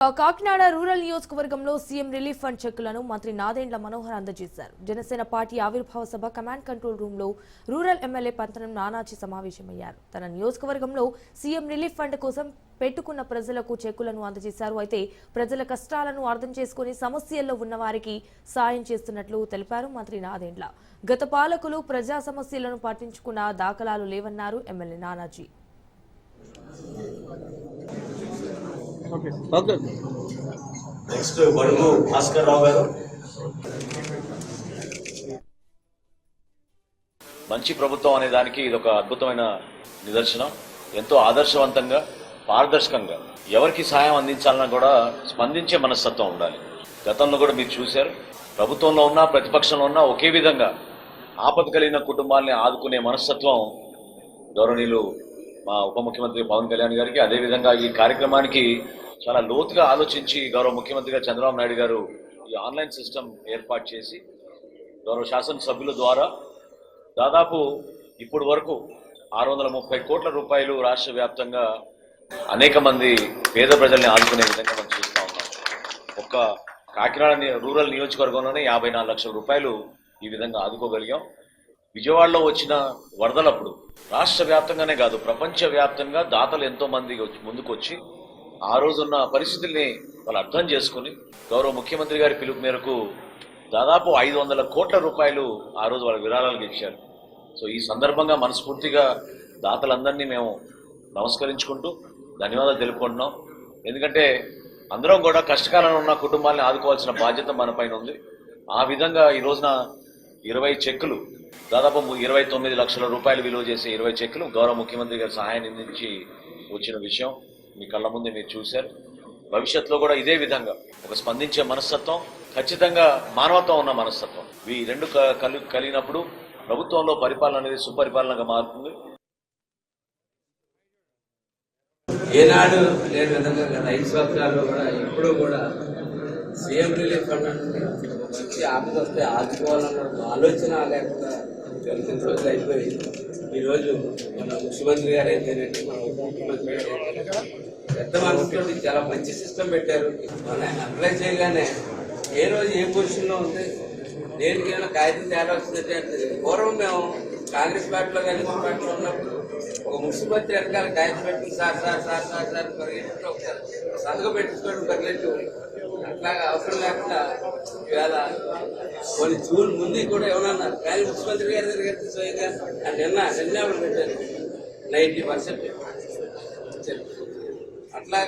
Kakinada rural నియోజకవర్గంలో CM relief fund చెక్కులను మంత్రి నాదెండ్ల మనోహర్ అందజేశారు. జనసేన పార్టీ ఆవిర్భావ సభ కమాండ్ కంట్రోల్ రూమ్ లో రూరల్ ఎమ్మెల్యే పంతనం నానాజీ సమావేశమయ్యారు. తన నియోజకవర్గంలో సీఎం రిలీఫ్ ఫండ్ కోసం పెట్టుకున్న ప్రజలకు చెక్కులను అందజేశారు. అయితే ప్రజల కష్టాలను అర్థం చేసుకుని సమస్యల్లో ఉన్న వారికి సాయం చేస్తున్నట్లు తెలిపారు మంత్రి నాదెండ్ల. గత పాలకులు ప్రజా సమస్యలను పట్టించుకున్న దాఖలాలు లేవన్నారు ఎమ్మెల్యే నానాజీ. నెక్స్ట్ బడుగు భాస్కర్ రావు గారు. మంచి ప్రభుత్వం అనే దానికి ఇది ఒక అద్భుతమైన నిదర్శనం. ఎంతో ఆదర్శవంతంగా పారదర్శకంగా ఎవరికి సాయం అందించాలన్నా కూడా స్పందించే మనస్తత్వం ఉండాలి. గతంలో కూడా మీరు చూశారు, ప్రభుత్వంలో ఉన్నా ప్రతిపక్షంలో ఉన్నా ఒకే విధంగా ఆపద కలిగిన కుటుంబాలని ఆదుకునే మనస్తత్వం గౌరవనీయులు మా ఉప ముఖ్యమంత్రి పవన్ కళ్యాణ్ గారికి, అదేవిధంగా ఈ కార్యక్రమానికి చాలా లోతుగా ఆలోచించి గౌరవ ముఖ్యమంత్రి గారు చంద్రబాబు నాయుడు గారు ఈ ఆన్లైన్ సిస్టమ్ ఏర్పాటు చేసి గౌరవ శాసనసభ్యుల ద్వారా దాదాపు ఇప్పటి వరకు 630 కోట్ల రూపాయలు రాష్ట్ర వ్యాప్తంగా అనేక మంది పేద ప్రజల్ని ఆదుకునే విధంగా మనం చూస్తూ ఉన్నాం. ఒక్క కాకినాడ రూరల్ నియోజకవర్గంలోనే 54 లక్షల రూపాయలు ఈ విధంగా ఆదుకోగలిగాం. విజయవాడలో వచ్చిన వరదలప్పుడు రాష్ట్ర వ్యాప్తంగానే కాదు, ప్రపంచ వ్యాప్తంగా దాతలు ఎంతో మంది ముందుకు వచ్చి ఆ రోజున్న పరిస్థితుల్ని వాళ్ళు అర్థం చేసుకుని గౌరవ ముఖ్యమంత్రి గారి పిలుపు మేరకు దాదాపు 500 కోట్ల రూపాయలు ఆ రోజు వాళ్ళ విరాళాలకు ఇచ్చారు. సో ఈ సందర్భంగా మనస్ఫూర్తిగా దాతలందరినీ మేము నమస్కరించుకుంటూ ధన్యవాదాలు తెలుపుకుంటున్నాం. ఎందుకంటే అందరం కూడా కష్టకాలంలో ఉన్న కుటుంబాలను ఆదుకోవాల్సిన బాధ్యత మన పైన ఉంది. ఆ విధంగా ఈ రోజున 20 చెక్కులు, దాదాపు 29 లక్షల రూపాయలు విలువ చేసే 20 చెక్కులు గౌరవ ముఖ్యమంత్రి గారి సహాయాన్ని నుంచి వచ్చిన విషయం మీ కళ్ళ ముందే మీరు చూశారు. భవిష్యత్తులో కూడా ఇదే విధంగా ఒక స్పందించే మనస్తత్వం, ఖచ్చితంగా మానవత్వం ఉన్న మనస్తత్వం, ఈ రెండు కలిగినప్పుడు ప్రభుత్వంలో పరిపాలన అనేది సుపరిపాలనగా మారుతుంది. ఏనాడు లేని విధంగా గత 5 సంవత్సరాల్లో కూడా ఎప్పుడూ కూడా సీఎం రిలీఫ్ ఫండ్ అంటే మంచి ఆపద వస్తే ఆదుకోవాలన్న ఆలోచన లేకుండా కొన్ని రోజులు అయిపోయి ఈరోజు మన ముఖ్యమంత్రి గారు అయితేనండి, మన ఉప ముఖ్యమంత్రి గారు అయితే పెద్ద మనసుతో చాలా మంచి సిస్టమ్ పెట్టారు. మన అప్లై చేయగానే ఏ రోజు ఏ పొజిషన్లో ఉంది, దేనికైనా కాగితం తేడా వచ్చిందంటే పూర్వం మేము కాంగ్రెస్ పార్టీలో కానీ ఇతర పార్టీలో ఉన్నప్పుడు ఒక ముఖ్యమంత్రి వెనకాల కాగితం పెట్టుకుని sir sir sir sir sir పరిగెట్టు ఒకసారి సంతకం పెట్టించుకోవడం పరిగెట్టు అట్లాగా అవసరం లేకుండా ఇవాళ కొన్ని జూన్ ముందు కూడా ఏమన్నారు, కానీ ముఖ్యమంత్రి గారి దగ్గర స్వయంగా నిన్న పెట్టారు 90% అట్లాగా